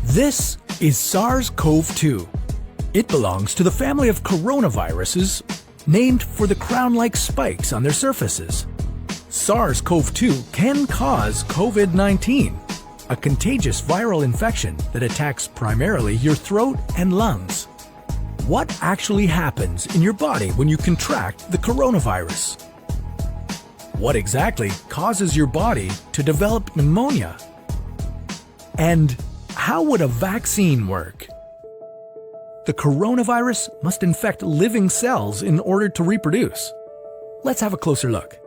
This is SARS-CoV-2. It belongs to the family of coronaviruses, named for the crown-like spikes on their surfaces. SARS-CoV-2 can cause COVID-19, a contagious viral infection that attacks primarily your throat and lungs. What actually happens in your body when you contract the coronavirus? What exactly causes your body to develop pneumonia? And how would a vaccine work? The coronavirus must infect living cells in order to reproduce. Let's have a closer look.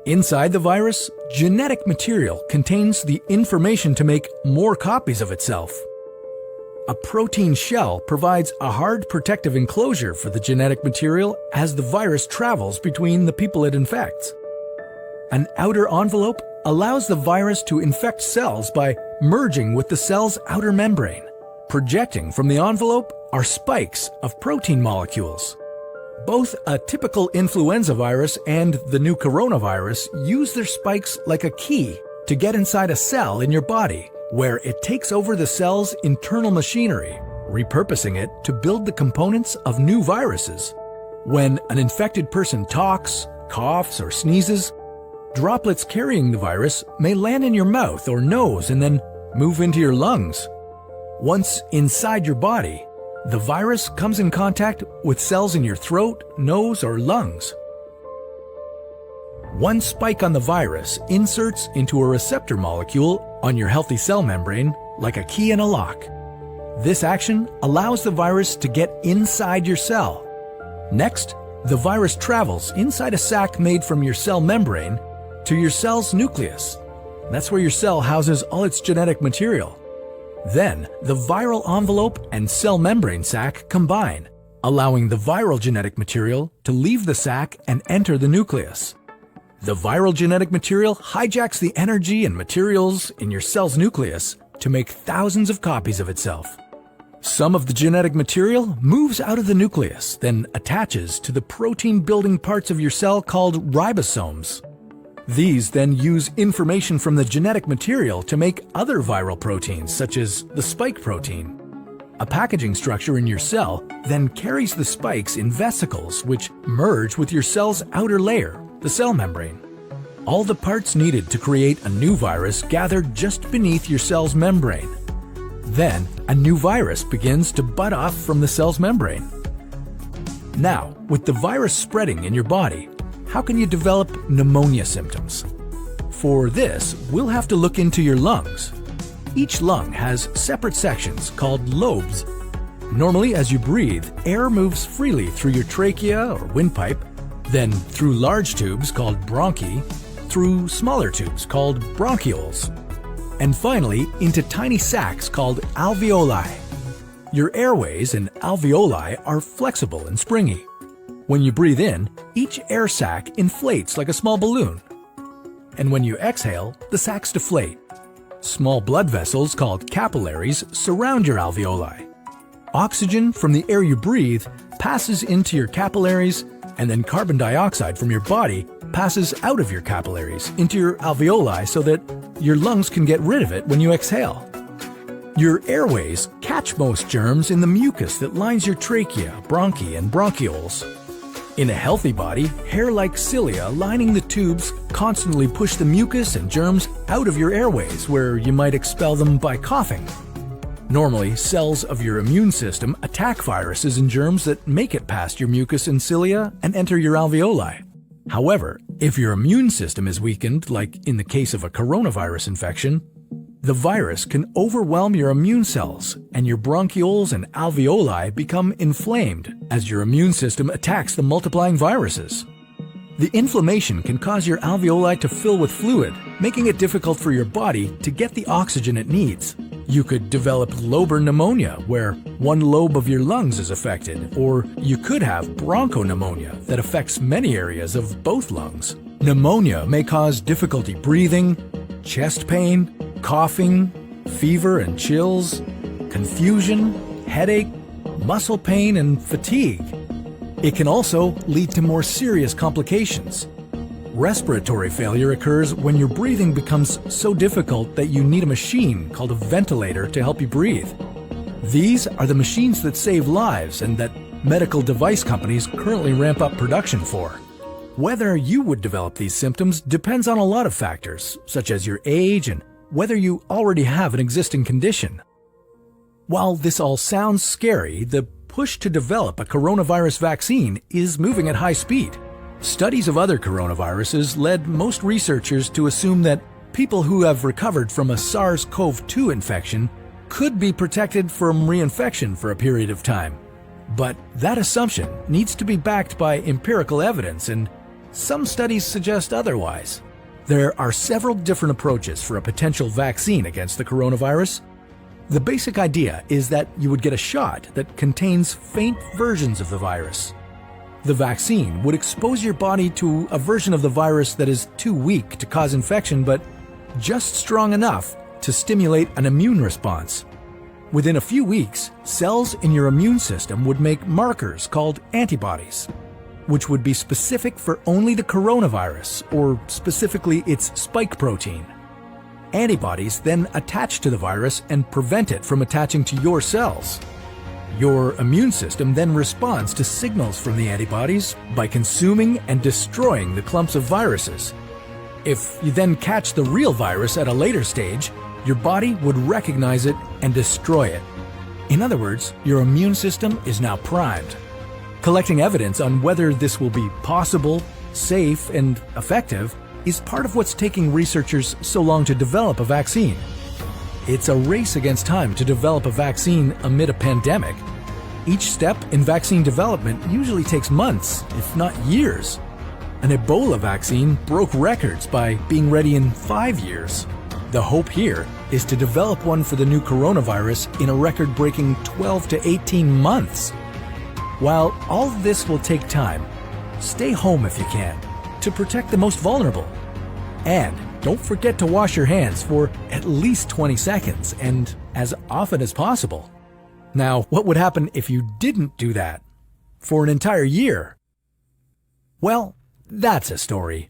Inside the virus, genetic material contains the information to make more copies of itself. A protein shell provides a hard protective enclosure for the genetic material as the virus travels between the people it infects. An outer envelope allows the virus to infect cells by merging with the cell's outer membrane. Projecting from the envelope are spikes of protein molecules. Both a typical influenza virus and the new coronavirus use their spikes like a key to get inside a cell in your body, where it takes over the cell's internal machinery, repurposing it to build the components of new viruses. When an infected person talks, coughs, or sneezes, droplets carrying the virus may land in your mouth or nose and then move into your lungs. Once inside your body, the virus comes in contact with cells in your throat, nose, or lungs. One spike on the virus inserts into a receptor molecule on your healthy cell membrane like a key in a lock. This action allows the virus to get inside your cell. Next, the virus travels inside a sac made from your cell membrane to your cell's nucleus. That's where your cell houses all its genetic material. Then, the viral envelope and cell membrane sac combine, allowing the viral genetic material to leave the sac and enter the nucleus. The viral genetic material hijacks the energy and materials in your cell's nucleus to make thousands of copies of itself. Some of the genetic material moves out of the nucleus, then attaches to the protein-building parts of your cell called ribosomes. These then use information from the genetic material to make other viral proteins, such as the spike protein. A packaging structure in your cell then carries the spikes in vesicles, which merge with your cell's outer layer, the cell membrane. All the parts needed to create a new virus gather just beneath your cell's membrane. Then, a new virus begins to bud off from the cell's membrane. Now, with the virus spreading in your body, how can you develop pneumonia symptoms? For this, we'll have to look into your lungs. Each lung has separate sections called lobes. Normally, as you breathe, air moves freely through your trachea or windpipe, then through large tubes called bronchi, through smaller tubes called bronchioles, and finally into tiny sacs called alveoli. Your airways and alveoli are flexible and springy. When you breathe in, each air sac inflates like a small balloon. And when you exhale, the sacs deflate. Small blood vessels called capillaries surround your alveoli. Oxygen from the air you breathe passes into your capillaries, and then carbon dioxide from your body passes out of your capillaries into your alveoli so that your lungs can get rid of it when you exhale. Your airways catch most germs in the mucus that lines your trachea, bronchi, and bronchioles. In a healthy body, hair-like cilia lining the tubes constantly push the mucus and germs out of your airways, where you might expel them by coughing. Normally, cells of your immune system attack viruses and germs that make it past your mucus and cilia and enter your alveoli. However, if your immune system is weakened, like in the case of a coronavirus infection, the virus can overwhelm your immune cells, and your bronchioles and alveoli become inflamed as your immune system attacks the multiplying viruses. The inflammation can cause your alveoli to fill with fluid, making it difficult for your body to get the oxygen it needs. You could develop lobar pneumonia, where one lobe of your lungs is affected, or you could have bronchopneumonia that affects many areas of both lungs. Pneumonia may cause difficulty breathing, chest pain, coughing, fever and chills, confusion, headache, muscle pain, and fatigue. It can also lead to more serious complications. Respiratory failure occurs when your breathing becomes so difficult that you need a machine called a ventilator to help you breathe. These are the machines that save lives and that medical device companies currently ramp up production for. Whether you would develop these symptoms depends on a lot of factors, such as your age and whether you already have an existing condition. While this all sounds scary, the push to develop a coronavirus vaccine is moving at high speed. Studies of other coronaviruses led most researchers to assume that people who have recovered from a SARS-CoV-2 infection could be protected from reinfection for a period of time. But that assumption needs to be backed by empirical evidence, and some studies suggest otherwise. There are several different approaches for a potential vaccine against the coronavirus. The basic idea is that you would get a shot that contains faint versions of the virus. The vaccine would expose your body to a version of the virus that is too weak to cause infection, but just strong enough to stimulate an immune response. Within a few weeks, cells in your immune system would make markers called antibodies, which would be specific for only the coronavirus, or specifically its spike protein. Antibodies then attach to the virus and prevent it from attaching to your cells. Your immune system then responds to signals from the antibodies by consuming and destroying the clumps of viruses. If you then catch the real virus at a later stage, your body would recognize it and destroy it. In other words, your immune system is now primed. Collecting evidence on whether this will be possible, safe, and effective is part of what's taking researchers so long to develop a vaccine. It's a race against time to develop a vaccine amid a pandemic. Each step in vaccine development usually takes months, if not years. An Ebola vaccine broke records by being ready in 5 years. The hope here is to develop one for the new coronavirus in a record-breaking 12 to 18 months. While all of this will take time, stay home if you can, to protect the most vulnerable. And don't forget to wash your hands for at least 20 seconds and as often as possible. Now, what would happen if you didn't do that for an entire year? Well, that's a story